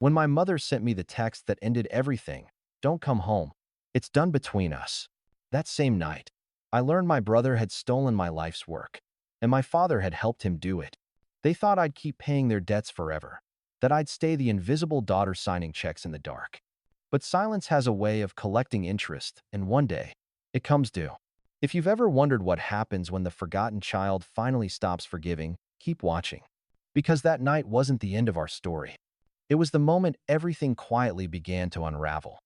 When my mother sent me the text that ended everything, "Don't come home. It's done between us." That same night, I learned my brother had stolen my life's work, and my father had helped him do it. They thought I'd keep paying their debts forever, that I'd stay the invisible daughter signing checks in the dark. But silence has a way of collecting interest, and one day, it comes due. If you've ever wondered what happens when the forgotten child finally stops forgiving, keep watching. Because that night wasn't the end of our story. It was the moment everything quietly began to unravel.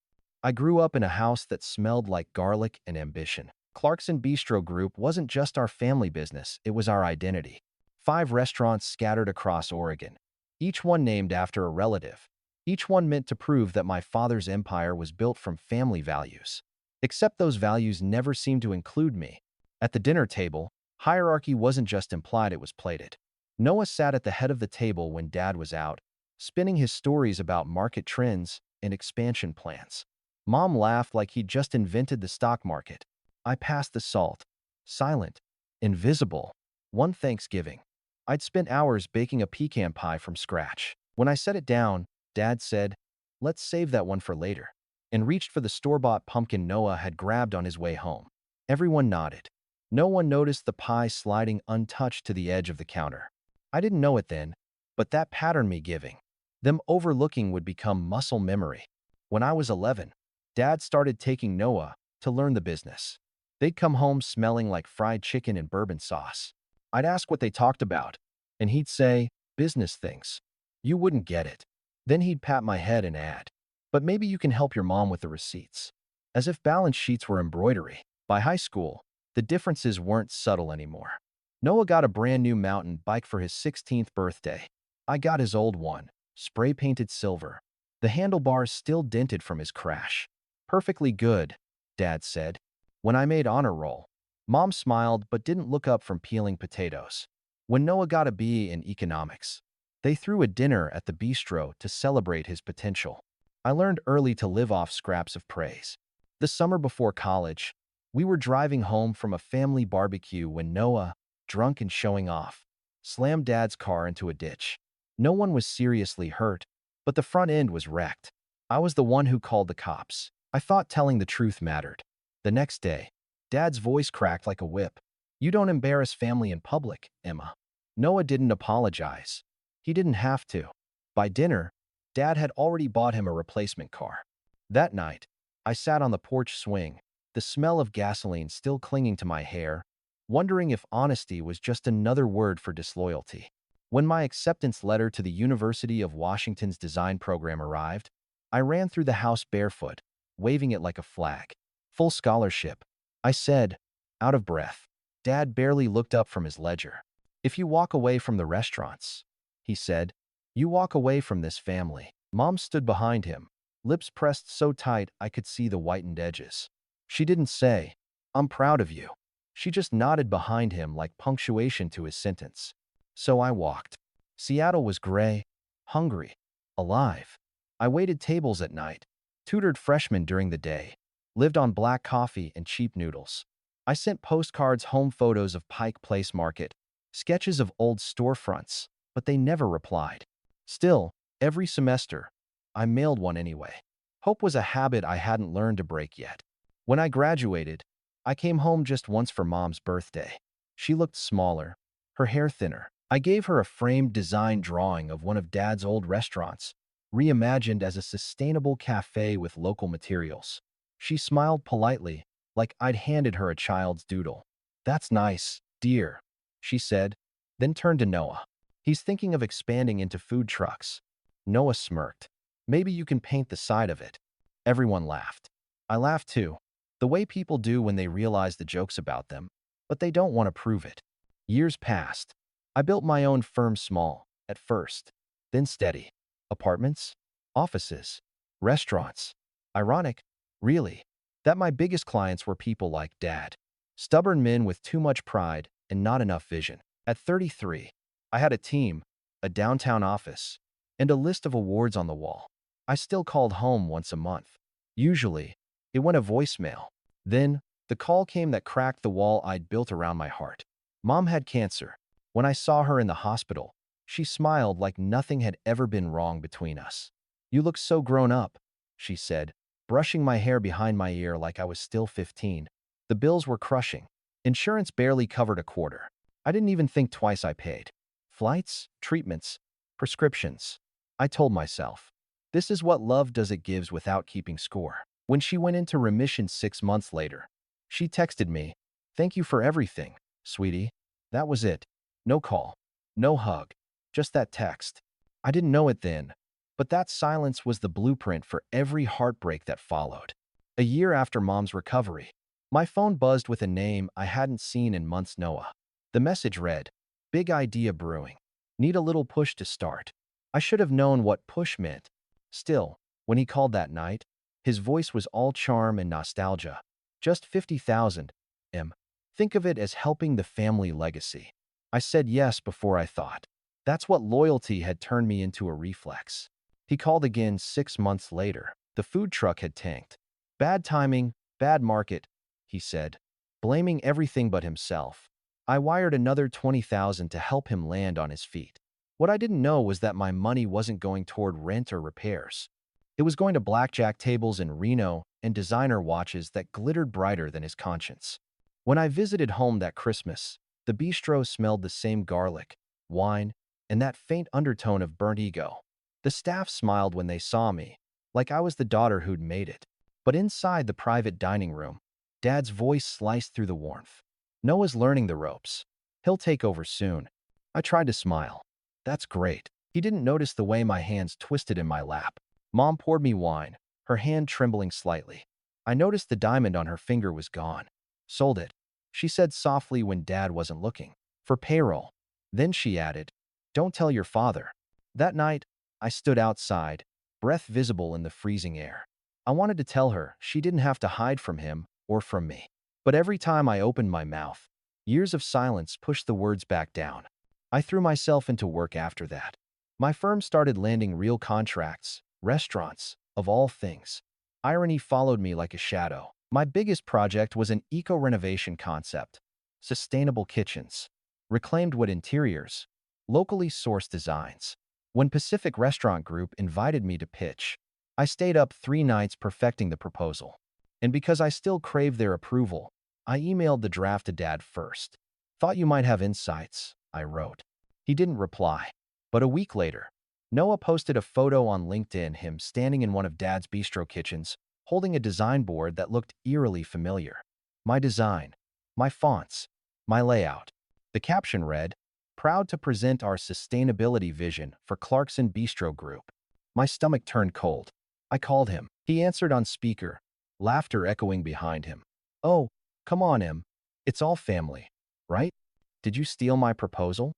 I grew up in a house that smelled like garlic and ambition. Clarkson Bistro Group wasn't just our family business, it was our identity. 5 restaurants scattered across Oregon, each one named after a relative. Each one meant to prove that my father's empire was built from family values. Except those values never seemed to include me. At the dinner table, hierarchy wasn't just implied, it was plated. Noah sat at the head of the table when Dad was out, spinning his stories about market trends and expansion plans. Mom laughed like he'd just invented the stock market. I passed the salt. Silent. Invisible. One Thanksgiving, I'd spent hours baking a pecan pie from scratch. When I set it down, Dad said, "Let's save that one for later," and reached for the store-bought pumpkin Noah had grabbed on his way home. Everyone nodded. No one noticed the pie sliding untouched to the edge of the counter. I didn't know it then, but that patterned me giving. Them overlooking would become muscle memory. When I was 11, Dad started taking Noah to learn the business. They'd come home smelling like fried chicken and bourbon sauce. I'd ask what they talked about, and he'd say, "Business things." You wouldn't get it. Then he'd pat my head and add, "But maybe you can help your mom with the receipts." As if balance sheets were embroidery. By high school, the differences weren't subtle anymore. Noah got a brand new mountain bike for his 16th birthday. I got his old one, spray-painted silver. The handlebars still dented from his crash. "Perfectly good," Dad said. When I made honor roll, Mom smiled but didn't look up from peeling potatoes. When Noah got a B in economics, they threw a dinner at the bistro to celebrate his potential. I learned early to live off scraps of praise. The summer before college, we were driving home from a family barbecue when Noah, drunk and showing off, slammed Dad's car into a ditch. No one was seriously hurt, but the front end was wrecked. I was the one who called the cops. I thought telling the truth mattered. The next day, Dad's voice cracked like a whip. "You don't embarrass family in public, Emma." Noah didn't apologize. He didn't have to. By dinner, Dad had already bought him a replacement car. That night, I sat on the porch swing, the smell of gasoline still clinging to my hair, wondering if honesty was just another word for disloyalty. When my acceptance letter to the University of Washington's design program arrived, I ran through the house barefoot, waving it like a flag. "Full scholarship," I said, out of breath. Dad barely looked up from his ledger. "If you walk away from the restaurants," he said, "you walk away from this family." Mom stood behind him, lips pressed so tight I could see the whitened edges. She didn't say, "I'm proud of you." She just nodded behind him like punctuation to his sentence. So I walked. Seattle was gray, hungry, alive. I waited tables at night, tutored freshmen during the day, lived on black coffee and cheap noodles. I sent postcards home, photos of Pike Place Market, sketches of old storefronts, but they never replied. Still, every semester, I mailed one anyway. Hope was a habit I hadn't learned to break yet. When I graduated, I came home just once for Mom's birthday. She looked smaller, her hair thinner. I gave her a framed design drawing of one of Dad's old restaurants, reimagined as a sustainable cafe with local materials. She smiled politely, like I'd handed her a child's doodle. "That's nice, dear," she said, then turned to Noah. "He's thinking of expanding into food trucks." Noah smirked. "Maybe you can paint the side of it." Everyone laughed. I laughed too, the way people do when they realize the joke's about them, but they don't want to prove it. Years passed. I built my own firm, small, at first, then steady. Apartments, offices, restaurants. Ironic, really, that my biggest clients were people like Dad. Stubborn men with too much pride and not enough vision. At 33, I had a team, a downtown office, and a list of awards on the wall. I still called home once a month. Usually, it went a voicemail. Then, the call came that cracked the wall I'd built around my heart. Mom had cancer. When I saw her in the hospital, she smiled like nothing had ever been wrong between us. You look so grown up, she said, brushing my hair behind my ear like I was still 15. The bills were crushing. Insurance barely covered a quarter. I didn't even think twice. I paid. Flights, treatments, prescriptions. I told myself, this is what love does, it gives without keeping score. When she went into remission 6 months later, she texted me, "Thank you for everything, sweetie." That was it. No call, no hug, just that text. I didn't know it then, but that silence was the blueprint for every heartbreak that followed. A year after Mom's recovery, my phone buzzed with a name I hadn't seen in months. Noah. The message read, "Big idea brewing. Need a little push to start." I should have known what push meant. Still, when he called that night, his voice was all charm and nostalgia. Just 50,000 M. Think of it as helping the family legacy. I said yes before I thought. That's what loyalty had turned me into a reflex. He called again 6 months later. The food truck had tanked. Bad timing, bad market, he said, blaming everything but himself. I wired another 20,000 to help him land on his feet. What I didn't know was that my money wasn't going toward rent or repairs. It was going to blackjack tables in Reno and designer watches that glittered brighter than his conscience. When I visited home that Christmas, the bistro smelled the same garlic, wine, and that faint undertone of burnt ego. The staff smiled when they saw me, like I was the daughter who'd made it. But inside the private dining room, Dad's voice sliced through the warmth. "Noah's learning the ropes. He'll take over soon." I tried to smile. "That's great." He didn't notice the way my hands twisted in my lap. Mom poured me wine, her hand trembling slightly. I noticed the diamond on her finger was gone. "Sold it," she said softly when Dad wasn't looking. "For payroll." Then she added, "Don't tell your father." That night, I stood outside, breath visible in the freezing air. I wanted to tell her she didn't have to hide from him or from me. But every time I opened my mouth, years of silence pushed the words back down. I threw myself into work after that. My firm started landing real contracts, restaurants, of all things. Irony followed me like a shadow. My biggest project was an eco-renovation concept. Sustainable kitchens, reclaimed wood interiors, locally sourced designs. When Pacific Restaurant Group invited me to pitch, I stayed up 3 nights perfecting the proposal. And because I still craved their approval, I emailed the draft to Dad first. "Thought you might have insights," I wrote. He didn't reply. But a week later, Noah posted a photo on LinkedIn, him standing in one of Dad's bistro kitchens, holding a design board that looked eerily familiar. My design, my fonts, my layout. The caption read, "Proud to present our sustainability vision for Clarkson Bistro Group." My stomach turned cold. I called him. He answered on speaker, laughter echoing behind him. "Oh, come on, Em. It's all family, right? Did you steal my proposal?"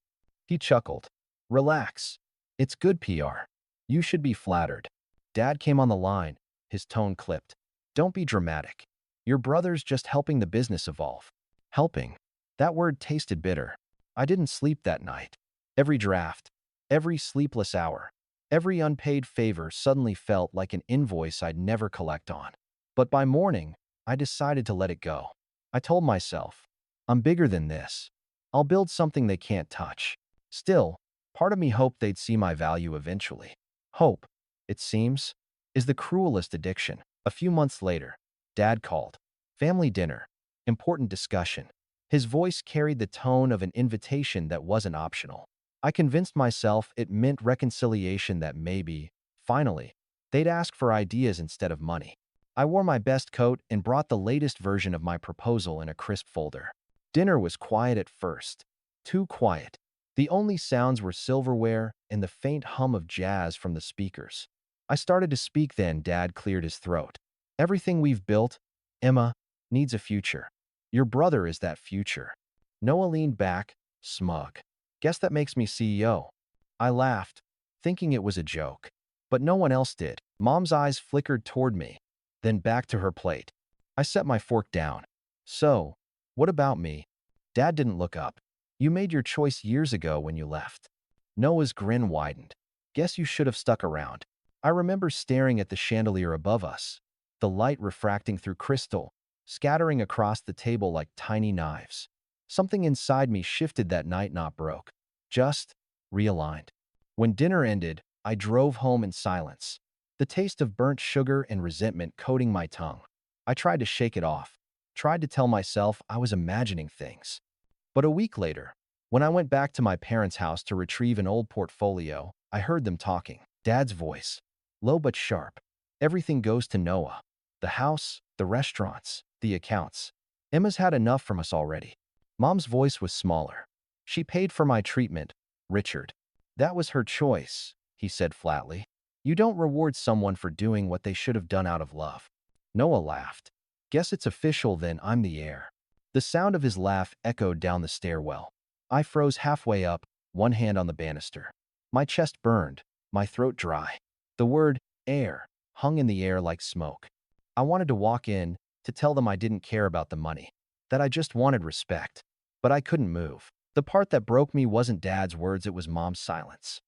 He chuckled. "Relax. It's good PR. You should be flattered." Dad came on the line, his tone clipped. "Don't be dramatic. Your brother's just helping the business evolve." Helping. That word tasted bitter. I didn't sleep that night. Every draft, every sleepless hour, every unpaid favor suddenly felt like an invoice I'd never collect on. But by morning, I decided to let it go. I told myself, I'm bigger than this. I'll build something they can't touch. Still, part of me hoped they'd see my value eventually. Hope, it seems, is the cruelest addiction. A few months later, Dad called. Family dinner. Important discussion. His voice carried the tone of an invitation that wasn't optional. I convinced myself it meant reconciliation, that maybe, finally, they'd ask for ideas instead of money. I wore my best coat and brought the latest version of my proposal in a crisp folder. Dinner was quiet at first. Too quiet. The only sounds were silverware and the faint hum of jazz from the speakers. I started to speak then. Dad cleared his throat. "Everything we've built, Emma, needs a future. Your brother is that future." Noah leaned back, smug. "Guess that makes me CEO." I laughed, thinking it was a joke. But no one else did. Mom's eyes flickered toward me, then back to her plate. I set my fork down. "So, what about me?" Dad didn't look up. "You made your choice years ago when you left." Noah's grin widened. "Guess you should have stuck around." I remember staring at the chandelier above us, the light refracting through crystal, scattering across the table like tiny knives. Something inside me shifted that night, not broke, just realigned. When dinner ended, I drove home in silence. the taste of burnt sugar and resentment coating my tongue. I tried to shake it off, tried to tell myself I was imagining things. But a week later, when I went back to my parents' house to retrieve an old portfolio, I heard them talking. Dad's voice, low but sharp. Everything goes to Noah. The house, the restaurants, the accounts. Emma's had enough from us already. Mom's voice was smaller. She paid for my treatment, Richard. That was her choice, he said flatly. You don't reward someone for doing what they should have done out of love. Noah laughed. Guess it's official then, I'm the heir. The sound of his laugh echoed down the stairwell. I froze halfway up, one hand on the banister. My chest burned, my throat dry. The word heir hung in the air like smoke. I wanted to walk in, to tell them I didn't care about the money, that I just wanted respect. But I couldn't move. The part that broke me wasn't Dad's words, it was Mom's silence.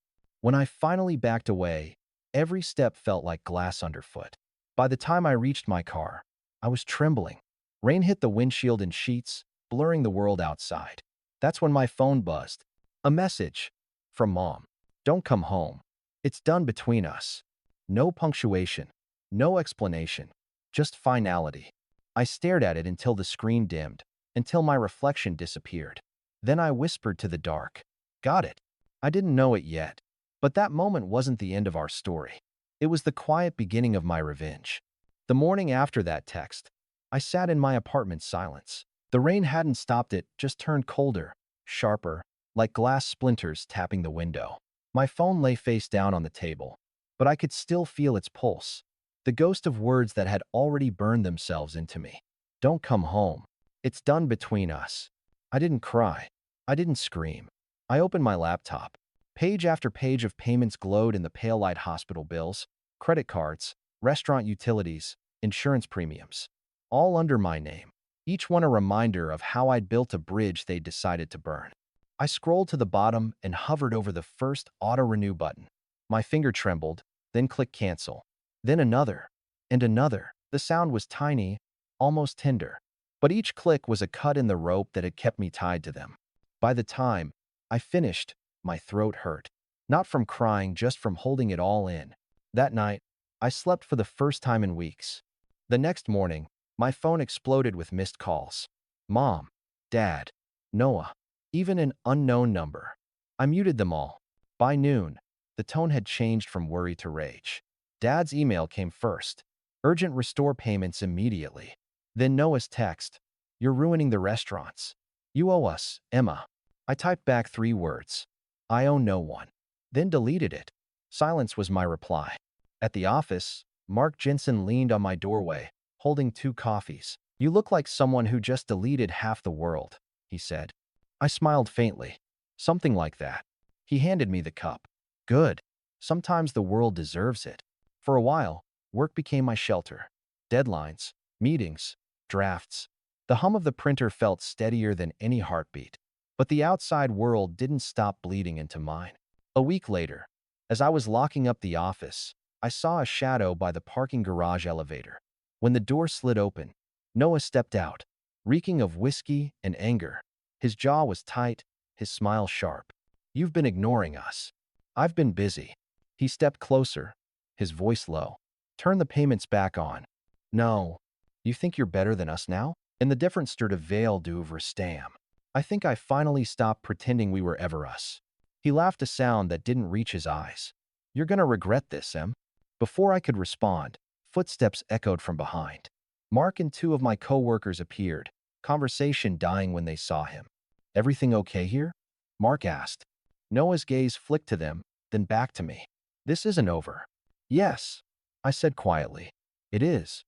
When I finally backed away, every step felt like glass underfoot. By the time I reached my car, I was trembling. Rain hit the windshield in sheets, blurring the world outside. That's when my phone buzzed. A message from Mom. Don't come home. It's done between us. No punctuation, no explanation, just finality. I stared at it until the screen dimmed, until my reflection disappeared. Then I whispered to the dark, got it. I didn't know it yet, but that moment wasn't the end of our story. It was the quiet beginning of my revenge. The morning after that text, I sat in my apartment's silence. The rain hadn't stopped, it just turned colder, sharper, like glass splinters tapping the window. My phone lay face down on the table, but I could still feel its pulse, the ghost of words that had already burned themselves into me. Don't come home. It's done between us. I didn't cry. I didn't scream. I opened my laptop. Page after page of payments glowed in the pale light: hospital bills, credit cards, restaurant utilities, insurance premiums, all under my name, each one a reminder of how I'd built a bridge they'd decided to burn. I scrolled to the bottom and hovered over the first auto-renew button. My finger trembled, then clicked cancel. Then another, and another. The sound was tiny, almost tender, but each click was a cut in the rope that had kept me tied to them. By the time I finished, my throat hurt. Not from crying, just from holding it all in. That night, I slept for the first time in weeks. The next morning, my phone exploded with missed calls. Mom, Dad, Noah, even an unknown number. I muted them all. By noon, the tone had changed from worry to rage. Dad's email came first. Urgent, restore payments immediately. Then Noah's text. You're ruining the restaurants. You owe us, Emma. I typed back 3 words. I owe no one. Then deleted it. Silence was my reply. At the office, Mark Jensen leaned on my doorway, holding 2 coffees. You look like someone who just deleted half the world, he said. I smiled faintly. Something like that. He handed me the cup. Good. Sometimes the world deserves it. For a while, work became my shelter. Deadlines, meetings, drafts. The hum of the printer felt steadier than any heartbeat. But the outside world didn't stop bleeding into mine. A week later, as I was locking up the office, I saw a shadow by the parking garage elevator. When the door slid open, Noah stepped out, reeking of whiskey and anger. His jaw was tight, his smile sharp. You've been ignoring us. I've been busy. He stepped closer, his voice low. Turn the payments back on. No. You think you're better than us now? In the different stirred of veil d'ouvre stam. I think I finally stopped pretending we were ever us. He laughed, a sound that didn't reach his eyes. You're gonna regret this, Em. Before I could respond, footsteps echoed from behind. Mark and 2 of my co-workers appeared, conversation dying when they saw him. Everything okay here? Mark asked. Noah's gaze flicked to them, then back to me. This isn't over. Yes, I said quietly. It is.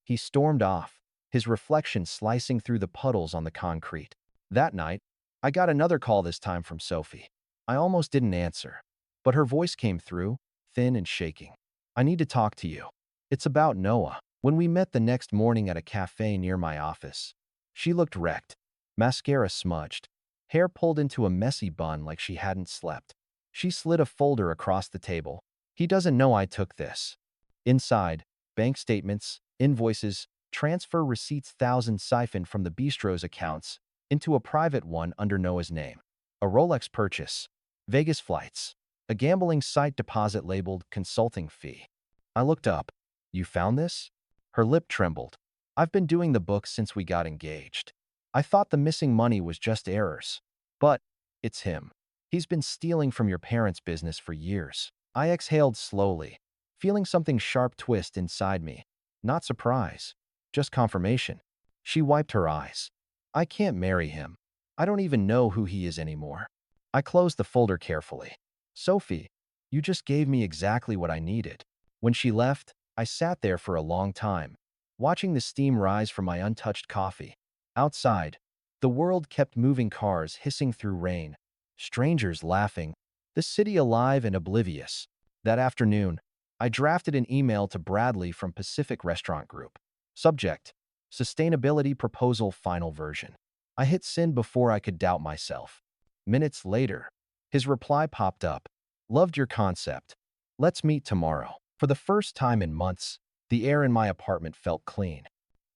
He stormed off, his reflection slicing through the puddles on the concrete. That night, I got another call, this time from Sophie. I almost didn't answer, but her voice came through, thin and shaking. I need to talk to you. It's about Noah. When we met the next morning at a café near my office, she looked wrecked, mascara smudged, hair pulled into a messy bun like she hadn't slept. She slid a folder across the table. He doesn't know I took this. Inside, bank statements, invoices, transfer receipts, thousands siphoned from the bistro's accounts into a private one under Noah's name. A Rolex purchase, Vegas flights, a gambling site deposit labeled consulting fee. I looked up. You found this? Her lip trembled. I've been doing the book since we got engaged. I thought the missing money was just errors. But it's him. He's been stealing from your parents' business for years. I exhaled slowly, feeling something sharp twist inside me. Not surprise, just confirmation. She wiped her eyes. I can't marry him. I don't even know who he is anymore. I closed the folder carefully. Sophie, you just gave me exactly what I needed. When she left, I sat there for a long time, watching the steam rise from my untouched coffee. Outside, the world kept moving, cars hissing through rain, strangers laughing, the city alive and oblivious. That afternoon, I drafted an email to Bradley from Pacific Restaurant Group. Subject: Sustainability Proposal Final Version. I hit send before I could doubt myself. Minutes later, his reply popped up. Loved your concept. Let's meet tomorrow. For the first time in months, the air in my apartment felt clean.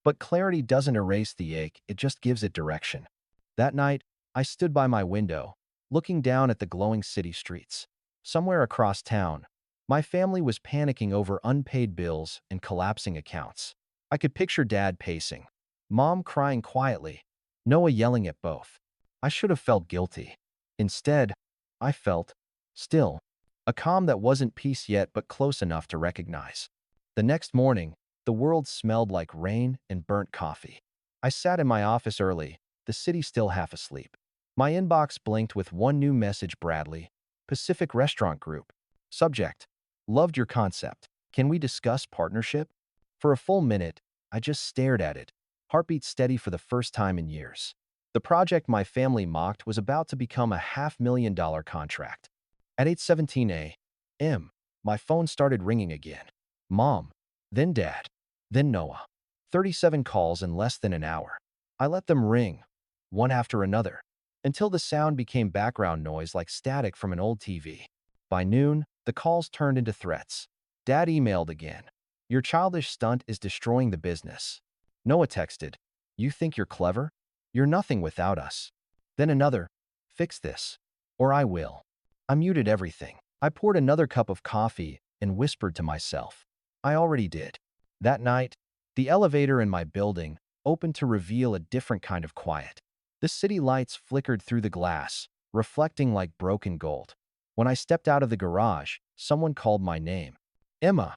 But clarity doesn't erase the ache, it just gives it direction. That night, I stood by my window, looking down at the glowing city streets. Somewhere across town, my family was panicking over unpaid bills and collapsing accounts. I could picture Dad pacing, Mom crying quietly, Noah yelling at both. I should have felt guilty. Instead, I felt still, a calm that wasn't peace yet but close enough to recognize. The next morning, the world smelled like rain and burnt coffee. I sat in my office early, the city still half asleep. My inbox blinked with one new message: Bradley, Pacific Restaurant Group. Subject: Loved your concept. Can we discuss partnership? For a full minute, I just stared at it, heartbeat steady for the first time in years. The project my family mocked was about to become a $500,000 contract. At 8:17 a.m., my phone started ringing again. Mom, then Dad, then Noah. 37 calls in less than an hour. I let them ring, one after another, until the sound became background noise like static from an old TV. By noon, the calls turned into threats. Dad emailed again. Your childish stunt is destroying the business. Noah texted. You think you're clever? You're nothing without us. Then another. Fix this, or I will. I muted everything. I poured another cup of coffee and whispered to myself. I already did. That night, the elevator in my building opened to reveal a different kind of quiet. The city lights flickered through the glass, reflecting like broken gold. When I stepped out of the garage, someone called my name. Emma.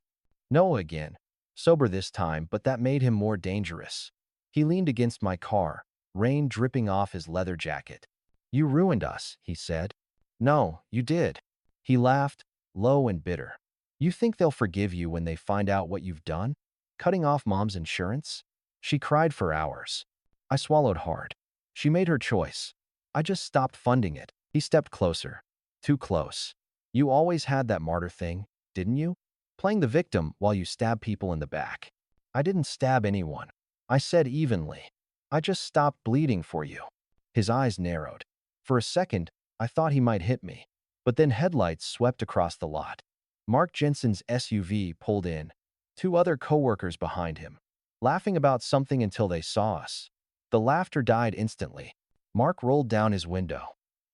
Noah again. Sober this time, but that made him more dangerous. He leaned against my car, rain dripping off his leather jacket. You ruined us, he said. No, you did. He laughed, low and bitter. You think they'll forgive you when they find out what you've done? Cutting off Mom's insurance? She cried for hours. I swallowed hard. She made her choice. I just stopped funding it. He stepped closer. Too close. You always had that martyr thing, didn't you? Playing the victim while you stab people in the back. I didn't stab anyone. I said evenly. I just stopped bleeding for you. His eyes narrowed. For a second, I thought he might hit me. But then headlights swept across the lot. Mark Jensen's SUV pulled in, two other coworkers behind him, laughing about something until they saw us. The laughter died instantly. Mark rolled down his window.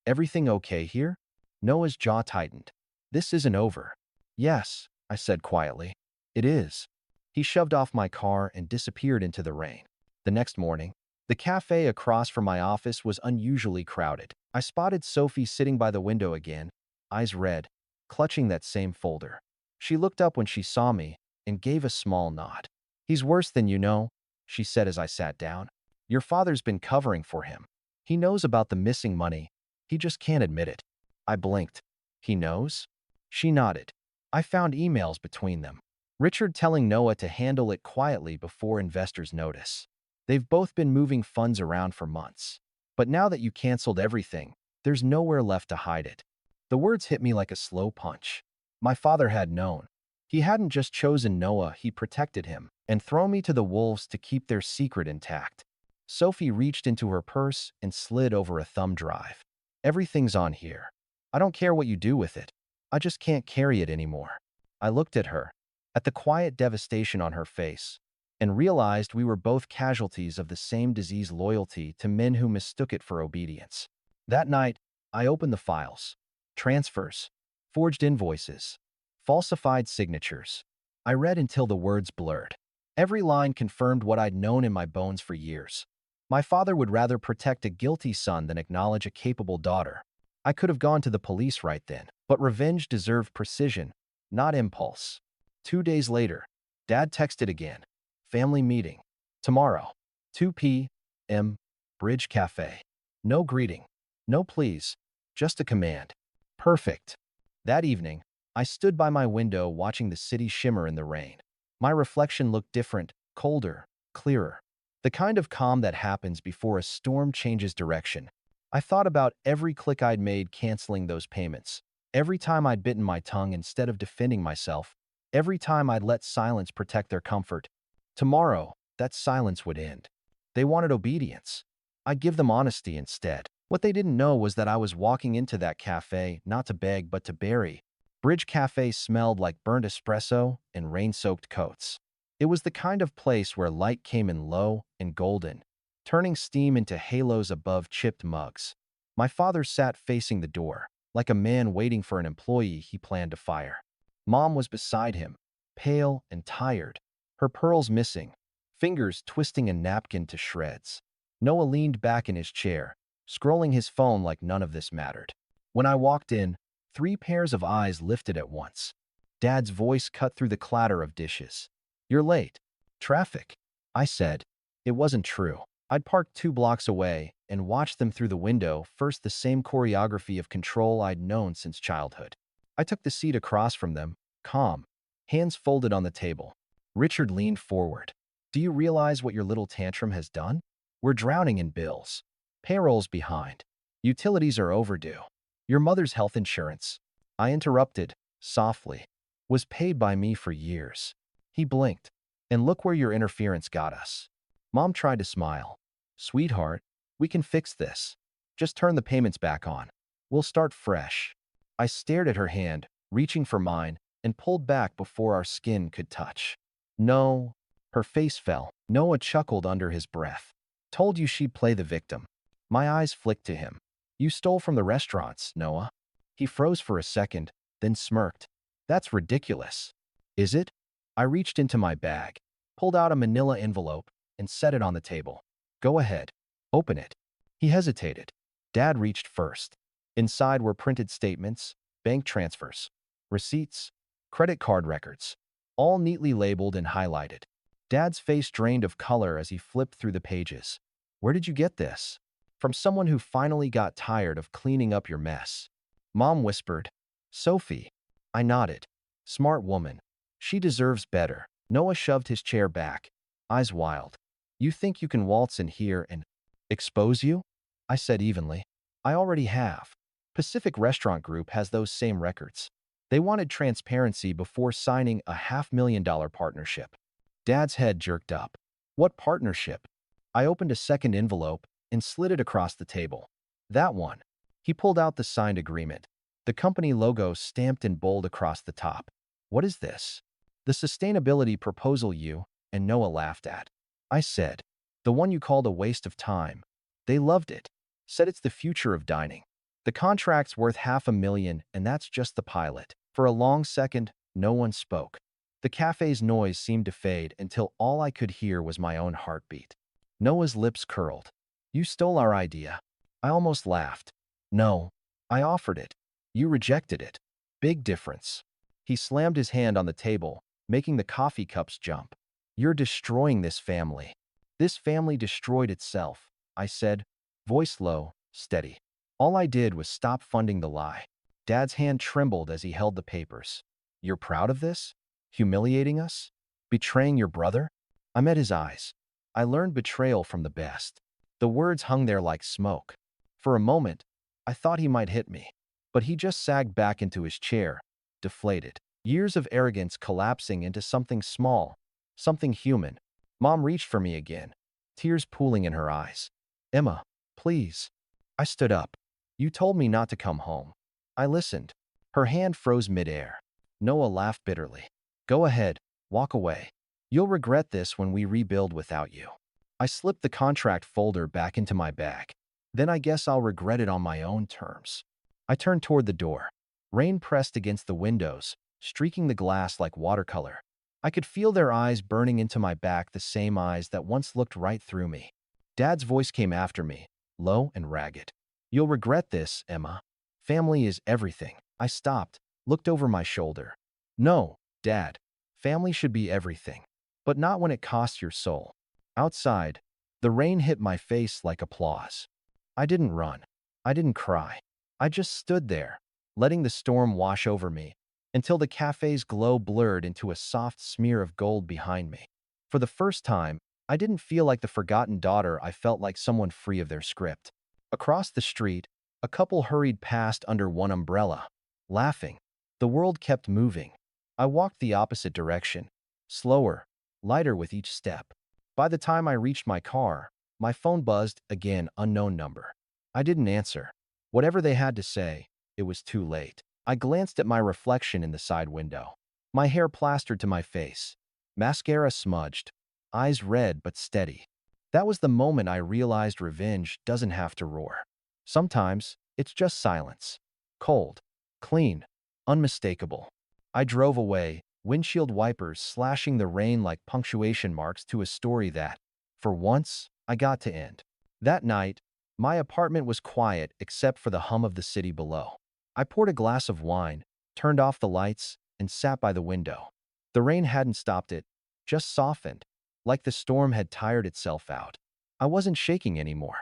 Everything okay here? Noah's jaw tightened. This isn't over. Yes, I said quietly. It is. He shoved off my car and disappeared into the rain. The next morning, the cafe across from my office was unusually crowded. I spotted Sophie sitting by the window again, eyes red, clutching that same folder. She looked up when she saw me and gave a small nod. He's worse than you know, she said as I sat down. Your father's been covering for him. He knows about the missing money. He just can't admit it. I blinked. He knows? She nodded. I found emails between them. Richard telling Noah to handle it quietly before investors notice. They've both been moving funds around for months. But now that you canceled everything, there's nowhere left to hide it. The words hit me like a slow punch. My father had known. He hadn't just chosen Noah, he protected him and thrown me to the wolves to keep their secret intact. Sophie reached into her purse and slid over a thumb drive. Everything's on here. I don't care what you do with it. I just can't carry it anymore. I looked at her, at the quiet devastation on her face, and realized we were both casualties of the same disease: loyalty to men who mistook it for obedience. That night, I opened the files. Transfers, forged invoices, falsified signatures. I read until the words blurred. Every line confirmed what I'd known in my bones for years. My father would rather protect a guilty son than acknowledge a capable daughter. I could have gone to the police right then, but revenge deserved precision, not impulse. 2 days later, Dad texted again. Family meeting. Tomorrow. 2 p.m. Bridge Cafe. No greeting. No please. Just a command. Perfect. That evening, I stood by my window watching the city shimmer in the rain. My reflection looked different, colder, clearer. The kind of calm that happens before a storm changes direction. I thought about every click I'd made canceling those payments. Every time I'd bitten my tongue instead of defending myself. Every time I'd let silence protect their comfort. Tomorrow, that silence would end. They wanted obedience. I'd give them honesty instead. What they didn't know was that I was walking into that cafe not to beg but to bury. Bridge Cafe smelled like burnt espresso and rain-soaked coats. It was the kind of place where light came in low and golden, turning steam into halos above chipped mugs. My father sat facing the door, like a man waiting for an employee he planned to fire. Mom was beside him, pale and tired, her pearls missing, fingers twisting a napkin to shreds. Noah leaned back in his chair, scrolling his phone like none of this mattered. When I walked in, 3 pairs of eyes lifted at once. Dad's voice cut through the clatter of dishes. "You're late. Traffic," I said. It wasn't true. I'd parked 2 blocks away and watched them through the window, first the same choreography of control I'd known since childhood. I took the seat across from them, calm, hands folded on the table. Richard leaned forward. "Do you realize what your little tantrum has done? We're drowning in bills. Payroll's behind. Utilities are overdue. Your mother's health insurance," I interrupted, softly, "was paid by me for years." He blinked. "And look where your interference got us." Mom tried to smile. "Sweetheart, we can fix this. Just turn the payments back on. We'll start fresh." I stared at her hand, reaching for mine, and pulled back before our skin could touch. "No." Her face fell. Noah chuckled under his breath. "Told you she'd play the victim." My eyes flicked to him. "You stole from the restaurants, Noah." He froze for a second, then smirked. "That's ridiculous." "Is it?" I reached into my bag, pulled out a manila envelope, and set it on the table. "Go ahead. Open it." He hesitated. Dad reached first. Inside were printed statements, bank transfers, receipts, credit card records, all neatly labeled and highlighted. Dad's face drained of color as he flipped through the pages. "Where did you get this?" "From someone who finally got tired of cleaning up your mess." Mom whispered, "Sophie." I nodded. "Smart woman. She deserves better." Noah shoved his chair back, eyes wild. "You think you can waltz in here and expose you?" I said evenly. "I already have. Pacific Restaurant Group has those same records. They wanted transparency before signing a $500,000 partnership." Dad's head jerked up. "What partnership?" I opened a second envelope and slid it across the table. "That one." He pulled out the signed agreement, the company logo stamped in bold across the top. "What is this?" "The sustainability proposal you and Noah laughed at." I said. "The one you called a waste of time." They loved it. Said it's the future of dining. "The contract's worth $500,000 and that's just the pilot." For a long second, no one spoke. The cafe's noise seemed to fade until all I could hear was my own heartbeat. Noah's lips curled. "You stole our idea." I almost laughed. "No. I offered it. You rejected it. Big difference." He slammed his hand on the table, making the coffee cups jump. "You're destroying this family." "This family destroyed itself," I said, voice low, steady. All I did was stop funding the lie. Dad's hand trembled as he held the papers. "You're proud of this? Humiliating us? Betraying your brother?" I met his eyes. I learned betrayal from the best. The words hung there like smoke. For a moment, I thought he might hit me, but he just sagged back into his chair, deflated. Years of arrogance collapsing into something small, something human. Mom reached for me again, tears pooling in her eyes. "Emma, please." I stood up. "You told me not to come home." I listened. Her hand froze midair. Noah laughed bitterly. "Go ahead, walk away. You'll regret this when we rebuild without you." I slipped the contract folder back into my bag. Then I guess I'll regret it on my own terms. I turned toward the door. Rain pressed against the windows, streaking the glass like watercolor. I could feel their eyes burning into my back, the same eyes that once looked right through me. Dad's voice came after me, low and ragged. "You'll regret this, Emma. Family is everything." I stopped, looked over my shoulder. "No, Dad. Family should be everything. But not when it costs your soul." Outside, the rain hit my face like applause. I didn't run. I didn't cry. I just stood there, letting the storm wash over me, until the cafe's glow blurred into a soft smear of gold behind me. For the first time, I didn't feel like the forgotten daughter. I felt like someone free of their script. Across the street, a couple hurried past under one umbrella, laughing. The world kept moving. I walked the opposite direction, slower, lighter with each step. By the time I reached my car, my phone buzzed again, unknown number. I didn't answer. Whatever they had to say, it was too late. I glanced at my reflection in the side window. My hair plastered to my face, mascara smudged, eyes red but steady. That was the moment I realized revenge doesn't have to roar. Sometimes, it's just silence. Cold, clean, unmistakable. I drove away, windshield wipers slashing the rain like punctuation marks to a story that, for once, I got to end. That night, my apartment was quiet except for the hum of the city below. I poured a glass of wine, turned off the lights, and sat by the window. The rain hadn't stopped it, just softened, like the storm had tired itself out. I wasn't shaking anymore.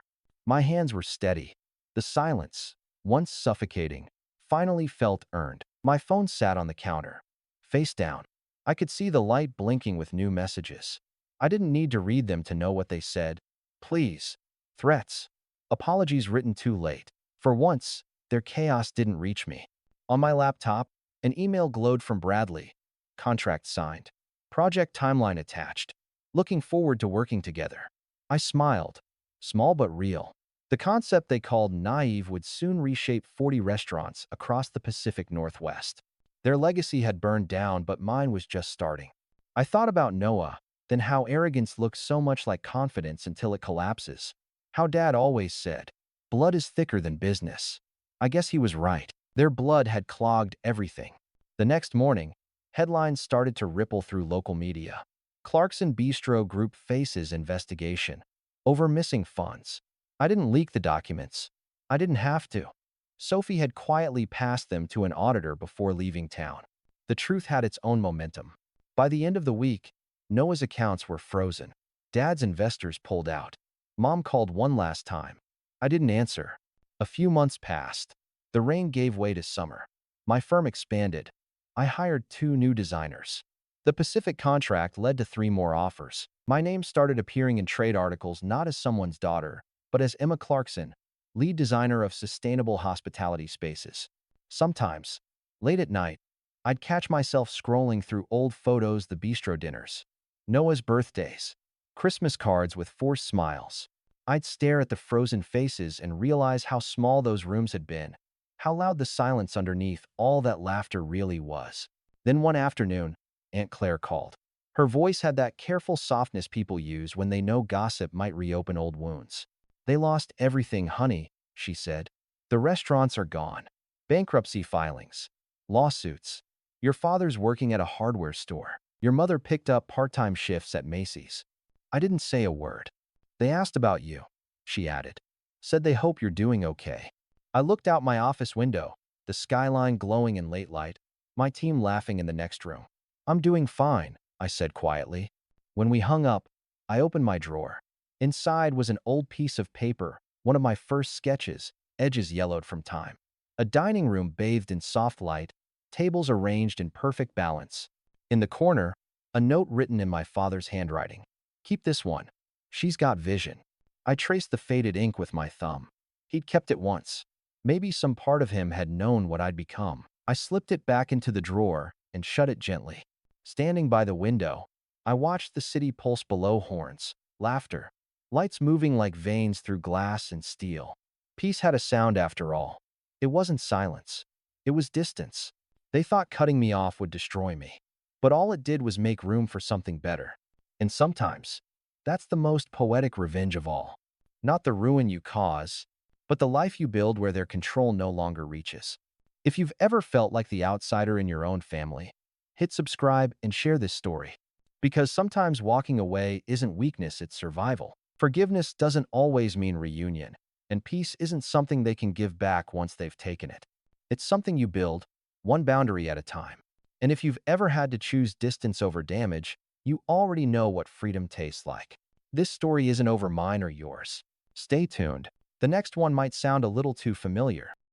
My hands were steady. The silence, once suffocating, finally felt earned. My phone sat on the counter, face down. I could see the light blinking with new messages. I didn't need to read them to know what they said. Please. Threats. Apologies written too late. For once, their chaos didn't reach me. On my laptop, an email glowed from Bradley. Contract signed. Project timeline attached. Looking forward to working together. I smiled. Small but real. The concept they called naive would soon reshape 40 restaurants across the Pacific Northwest. Their legacy had burned down, but mine was just starting. I thought about Noah, then how arrogance looks so much like confidence until it collapses. How Dad always said, blood is thicker than business. I guess he was right. Their blood had clogged everything. The next morning, headlines started to ripple through local media. Clarkson Bistro Group faces investigation over missing funds. I didn't leak the documents. I didn't have to. Sophie had quietly passed them to an auditor before leaving town. The truth had its own momentum. By the end of the week, Noah's accounts were frozen. Dad's investors pulled out. Mom called one last time. I didn't answer. A few months passed. The rain gave way to summer. My firm expanded. I hired 2 new designers. The Pacific contract led to 3 more offers. My name started appearing in trade articles not as someone's daughter, but as Emma Clarkson, lead designer of sustainable hospitality spaces. Sometimes, late at night, I'd catch myself scrolling through old photos, the bistro dinners, Noah's birthdays, Christmas cards with forced smiles. I'd stare at the frozen faces and realize how small those rooms had been, how loud the silence underneath all that laughter really was. Then one afternoon, Aunt Claire called. Her voice had that careful softness people use when they know gossip might reopen old wounds. "They lost everything, honey," she said. "The restaurants are gone. Bankruptcy filings. Lawsuits. Your father's working at a hardware store. Your mother picked up part-time shifts at Macy's." I didn't say a word. "They asked about you," she added. "Said they hope you're doing okay." I looked out my office window, the skyline glowing in late light, my team laughing in the next room. "I'm doing fine," I said quietly. When we hung up, I opened my drawer. Inside was an old piece of paper, one of my first sketches, edges yellowed from time. A dining room bathed in soft light, tables arranged in perfect balance. In the corner, a note written in my father's handwriting. "Keep this one. She's got vision." I traced the faded ink with my thumb. He'd kept it once. Maybe some part of him had known what I'd become. I slipped it back into the drawer and shut it gently. Standing by the window, I watched the city pulse below, horns, laughter, lights moving like veins through glass and steel. Peace had a sound after all. It wasn't silence. It was distance. They thought cutting me off would destroy me. But all it did was make room for something better. And sometimes, that's the most poetic revenge of all. Not the ruin you cause, but the life you build where their control no longer reaches. If you've ever felt like the outsider in your own family, Hit subscribe and share this story. Because sometimes walking away isn't weakness, it's survival. Forgiveness doesn't always mean reunion, and peace isn't something they can give back once they've taken it. It's something you build, one boundary at a time. And if you've ever had to choose distance over damage, you already know what freedom tastes like. This story isn't over mine or yours. Stay tuned. The next one might sound a little too familiar.